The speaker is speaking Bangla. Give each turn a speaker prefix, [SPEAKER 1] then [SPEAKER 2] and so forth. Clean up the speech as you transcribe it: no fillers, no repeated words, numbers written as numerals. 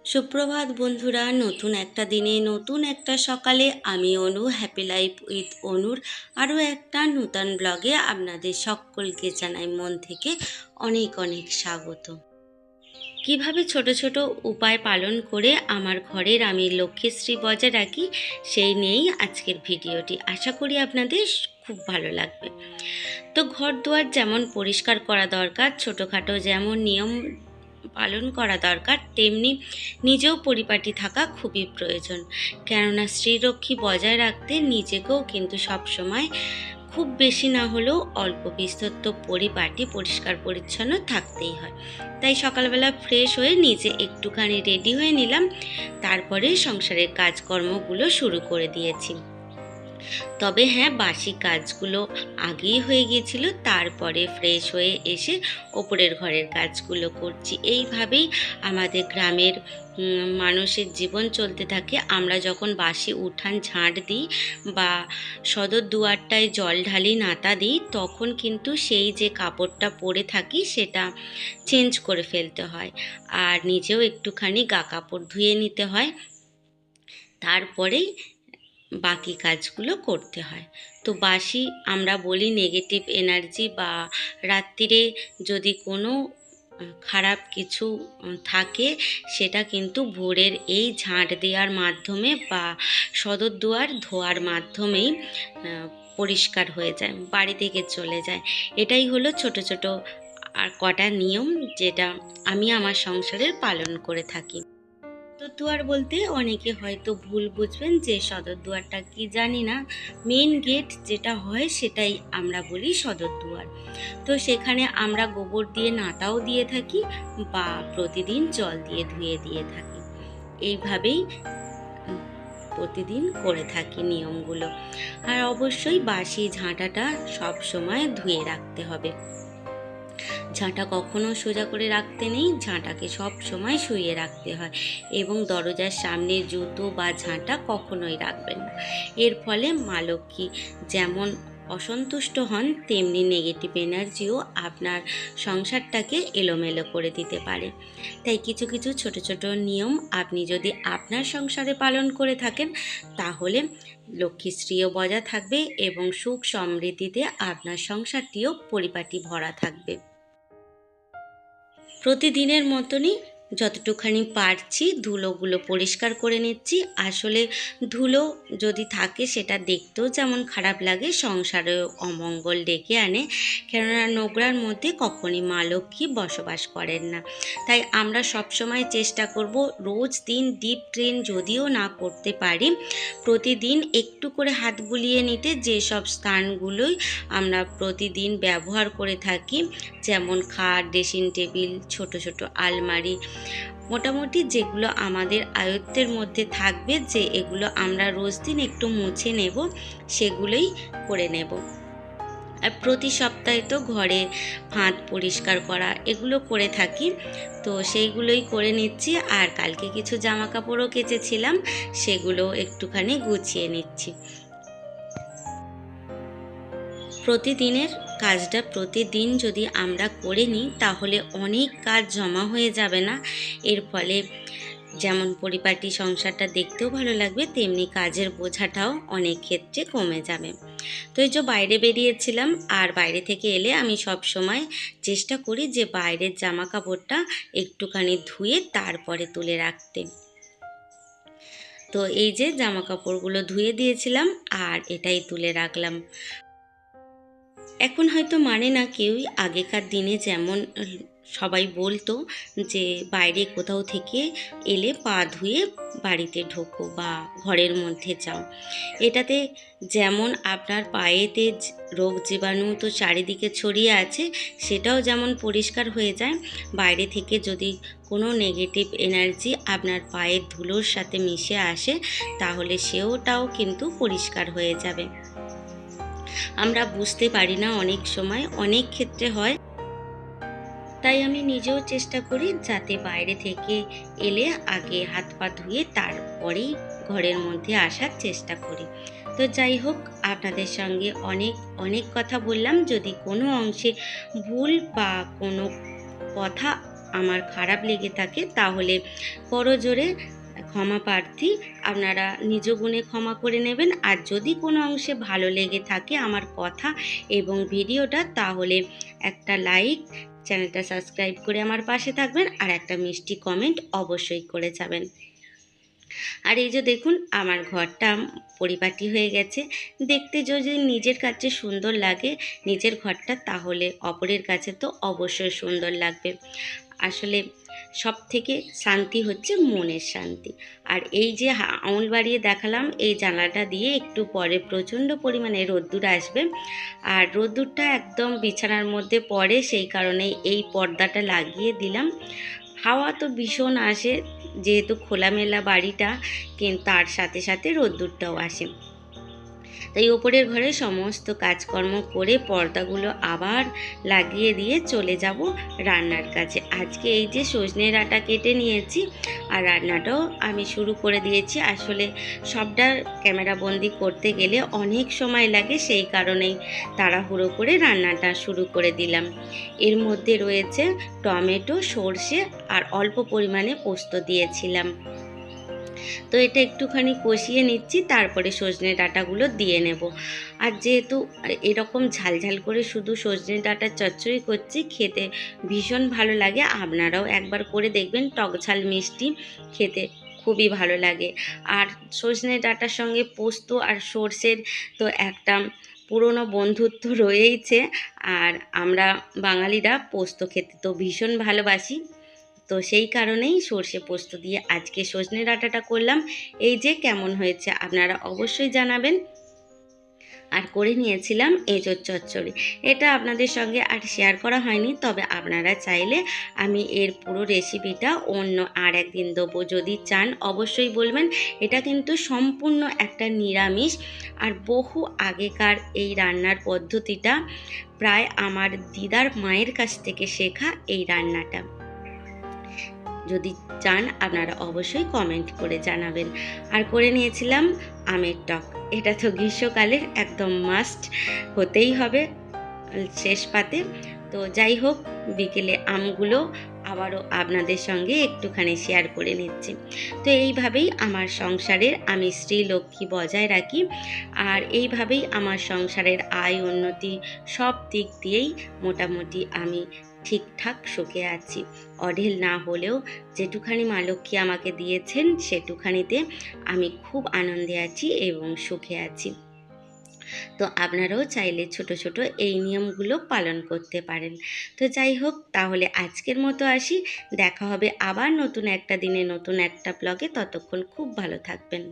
[SPEAKER 1] সুপ্রভাত বন্ধুরা, নতুন একটা দিনে নতুন একটা সকালে আমি অনু, হ্যাপি লাইফ উইথ অনুর আরও একটা নূতন ব্লগে আপনাদের সকলকে জানাই মন থেকে অনেক অনেক স্বাগত। কিভাবে ছোট ছোট উপায় পালন করে আমার ঘরের আমি লক্ষ্মীশ্রী বজায় রাখি, সেই নিয়েই আজকের ভিডিওটি। আশা করি আপনাদের খুব ভালো লাগবে। তো ঘর দুয়ার যেমন পরিষ্কার করা দরকার, ছোটোখাটো যেমন নিয়ম পালন করা দরকার, তেমনি নিজেও পরিপাটি থাকা খুবই প্রয়োজন। কেননা শ্রীরক্ষী বজায় রাখতে নিজেকেও কিন্তু সবসময় খুব বেশি না হলেও অল্প বিস্তর তো পরিপাটি পরিষ্কার পরিচ্ছন্ন থাকতেই হয়। তাই সকালবেলা ফ্রেশ হয়ে নিজে একটুখানি রেডি হয়ে নিলাম, তারপরে সংসারের কাজকর্মগুলো শুরু করে দিয়েছি। তবে হ্যাঁ, বাসি কাজগুলো আগেই হয়ে গিয়েছিল, তারপরে ফ্রেশ হয়ে এসে ওপরের ঘরের কাজগুলো করছি। এইভাবেই আমাদের গ্রামের মানুষের জীবন চলতে থাকে। আমরা যখন বাসি উঠান ঝাঁট দিই বা সদর দুয়ারটায় জল ঢালি, নাতা দিই, তখন কিন্তু সেই যে কাপড়টা পরে থাকি সেটা চেঞ্জ করে ফেলতে হয়, আর নিজেও একটুখানি গা কাপড় ধুয়ে নিতে হয়, তারপরেই বাকি কাজগুলো করতে হয়। তো বাসি আমরা বলি নেগেটিভ এনার্জি, বা রাত্রিরে যদি কোনো খারাপ কিছু থাকে সেটা কিন্তু ভোরের এই ঝাঁট দেওয়ার মাধ্যমে বা সদর দুয়ার ধোয়ার মাধ্যমেই পরিষ্কার হয়ে যায়, বাড়ি থেকে চলে যায়। এটাই হলো ছোট ছোট আর কটা নিয়ম যেটা আমি আমার সংসারের পালন করে থাকি। সদর দুয়ার বলতে অনেকে হয়তো ভুল বুঝবেন যে সদর দুয়ারটা কি, জানি না। মেন গেট যেটা হয় সেটাই আমরা বলি সদর দুয়ার। তো সেখানে আমরা গোবর দিয়ে নাতাও দিয়ে থাকি বা প্রতিদিন জল দিয়ে ধুয়ে দিয়ে থাকি। এইভাবেই প্রতিদিন করে থাকি নিয়মগুলো। আর অবশ্যই বাসি ঝাঁটাটা সব সময় ধুয়ে রাখতে হবে। ঝাঁটা কখনো সোজা করে রাখতে নেই, ঝাঁটাকে সব সময় শুইয়ে রাখতে হয়, এবং দরজার সামনে জুতো বা ঝাঁটা কখনোই রাখবেন না। এর ফলে মা লক্ষ্মী যেমন অসন্তুষ্ট হন, তেমনি নেগেটিভ এনার্জিও আপনার সংসারটাকে এলোমেলো করে দিতে পারে। তাই কিছু কিছু ছোট ছোট নিয়ম আপনি যদি আপনার সংসারে পালন করে থাকেন, তাহলে লক্ষ্মীশ্রীও বজায় থাকবে এবং সুখ সমৃদ্ধিতে আপনার সংসারটিও পরিপাটি ভরা থাকবে। প্রতিদিনের মতনই যতটুখানি পারছি ধুলোগুলো পরিষ্কার করে নিচ্ছি। আসলে ধুলো যদি থাকে সেটা দেখতেও যেমন খারাপ লাগে, সংসারেও অমঙ্গল ডেকে আনে। কেননা নোংরার মধ্যে কখনই মা লক্ষ্মী বসবাস করেন না। তাই আমরা সবসময় চেষ্টা করব রোজ দিন ডিপ ক্লিন যদিও না করতে পারি, প্রতিদিন একটু করে হাত বুলিয়ে নিতে। যেসব স্থানগুলোই আমরা প্রতিদিন ব্যবহার করে থাকি, যেমন খাট, ড্রেসিং টেবিল, ছোট ছোট আলমারি, মোটামুটি যেগুলো আমাদের আয়ত্তের মধ্যে থাকবে, যে এগুলো আমরা রোজ দিন একটু মুছে নেব, সেগুলোই করে নেব। আর প্রতি সপ্তাহে তো ঘরে ফাঁদ পরিষ্কার করা এগুলো করে থাকি, তো সেইগুলোই করে নিচ্ছি। আর কালকে কিছু জামা কাপড়ও কেচেছিলাম, সেগুলো একটুখানি গুছিয়ে নিচ্ছি। প্রতিদিনের কাজটা প্রতিদিন যদি আমরা করে নিই, তাহলে অনেক কাজ জমা হয়ে যাবে না। এর ফলে যেমন পরিপাটি সংসারটা দেখতেও ভালো লাগবে, তেমনি কাজের বোঝাটাও অনেক ক্ষেত্রে কমে যাবে। তো এই যে বাইরে বেরিয়েছিলাম, আর বাইরে থেকে এলে আমি সব সময় চেষ্টা করি যে বাইরের জামা কাপড়টা একটুখানি ধুয়ে তারপরে তুলে রাখতে। তো এই যে জামা কাপড়গুলো ধুয়ে দিয়েছিলাম আর এটাই তুলে রাখলাম। এখন হয়তো মানে না কেউই, আগেকার দিনে যেমন সবাই বলতো যে বাইরে কোথাও থেকে এলে পা ধুয়ে বাড়িতে ঢোকো বা ঘরের মধ্যে যাও। এটাতে যেমন আপনার পায়েতে রোগ জীবাণু তো চারিদিকে ছড়িয়ে আছে, সেটাও যেমন পরিষ্কার হয়ে যায়। বাইরে থেকে যদি কোনো নেগেটিভ এনার্জি আপনার পায়ের ধুলোর সাথে মিশে আসে, তাহলে সেটাও কিন্তু পরিষ্কার হয়ে যাবে। আমরা বুঝতে পারি না, অনেক সময় অনেক ক্ষেত্রে হয়। তাই আমি নিজেও চেষ্টা করি যাতে বাইরে থেকে এলে আগে হাত পা ধুয়ে তারপরেই ঘরের মধ্যে আসার চেষ্টা করি। তো যাই হোক, আপনাদের সঙ্গে অনেক অনেক কথা বললাম। যদি কোনো অংশে ভুল বা কোনো কথা আমার খারাপ লেগে থাকে তাহলে করজোরে ক্ষমা প্রার্থী, আপনারা নিজ গুণে ক্ষমা করে নেবেন। আর যদি কোনো অংশে ভালো লেগে থাকে আমার কথা এবং ভিডিওটা, তাহলে একটা লাইক, চ্যানেলটা সাবস্ক্রাইব করে আমার পাশে থাকবেন আর একটা মিষ্টি কমেন্ট অবশ্যই করে যাবেন। আর এই যে দেখুন আমার ঘরটা পরিপাটি হয়ে গেছে। দেখতে যদি নিজের কাছে সুন্দর লাগে নিজের ঘরটা, তাহলে অপরের কাছে তো অবশ্যই সুন্দর লাগবে। আসলে সব থেকে শান্তি হচ্ছে মনের শান্তি। আর এই যে আঙুল বাড়িয়ে দেখালাম, এই জানলাটা দিয়ে একটু পরে প্রচণ্ড পরিমাণে রোদ্দুর আসবে, আর রোদ্দুরটা একদম বিছানার মধ্যে পড়ে, সেই কারণে এই পর্দাটা লাগিয়ে দিলাম। হাওয়া তো ভীষণ আসে যেহেতু খোলামেলা বাড়িটা, কিন্তু তার সাথে সাথে রোদ্দুরটাও আসে। তাই ওপরের ঘরে সমস্ত কাজকর্ম করে পর্দাগুলো আবার লাগিয়ে দিয়ে চলে যাব রান্নার কাছে। আজকে এই যে সজনে ডাঁটা কেটে নিয়েছি আর রান্নাটাও আমি শুরু করে দিয়েছি। আসলে সবটা ক্যামেরাবন্দি করতে গেলে অনেক সময় লাগে, সেই কারণেই তাড়াহুড়ো করে রান্নাটা শুরু করে দিলাম। এর মধ্যে রয়েছে টমেটো, সর্ষে আর অল্প পরিমাণে পোস্ত দিয়েছিলাম। তো এটা একটুখানি কষিয়ে নিচ্ছি, তারপরে সজনে ডাঁটাগুলো দিয়ে নেব। আর যেহেতু এরকম ঝালঝাল করে শুধু সজনে ডাঁটার চচ্চড়ি করছি, খেতে ভীষণ ভালো লাগে। আপনারাও একবার করে দেখবেন, টক ঝাল মিষ্টি খেতে খুবই ভালো লাগে। আর সজনে ডাঁটার সঙ্গে পোস্ত আর সর্ষের তো একটা পুরনো বন্ধুত্ব রয়েইছে। আর আমরা বাঙালিরা পোস্ত খেতে তো ভীষণ ভালোবাসি। তো সেই কারণেই সর্ষে পোস্ত দিয়ে আজকে সজনে ডাঁটাটা করলাম। এই যে কেমন হয়েছে আপনারা অবশ্যই জানাবেন। আর করে নিয়েছিলাম এঁচোড় চচ্চড়ি। এটা আপনাদের সঙ্গে আর শেয়ার করা হয়নি, তবে আপনারা চাইলে আমি এর পুরো রেসিপিটা অন্য আর একদিন দেবো, যদি চান অবশ্যই বলবেন। এটা কিন্তু সম্পূর্ণ একটা নিরামিষ, আর বহু আগেকার এই রান্নার পদ্ধতিটা প্রায় আমার দিদার মায়ের কাছ থেকে শেখা এই রান্নাটা। যদি চান আপনারা অবশ্যই কমেন্ট করে জানাবেন। আর করে নিয়েছিলাম আমের টক। এটা তো গ্রীষ্মকালের একদম মাস্ট, হতেই হবে শেষ পাতে। তো যাই হোক, বিকেলে আমগুলো আবারও আপনাদের সঙ্গে একটুখানি শেয়ার করে নিচ্ছি। তো এইভাবেই আমার সংসারের আমি শ্রীলক্ষ্মী বজায় রাখি, আর এইভাবেই আমার সংসারের আয় উন্নতি সব দিক দিয়েই মোটামুটি আমি ঠিকঠাক সুখে আছি। অঢেল না হলেও যেটুখানি মা লক্ষ্মী আমাকে দিয়েছেন সেটুখানিতে আমি খুব আনন্দে আছি এবং সুখে আছি। তো আপনারাও চাইলে ছোট ছোট এই নিয়মগুলো পালন করতে পারেন। তো যাই হোক, তাহলে আজকের মতো আসি। দেখা হবে আবার নতুন একটা দিনে নতুন একটা ব্লগে। ততক্ষণ খুব ভালো থাকবেন।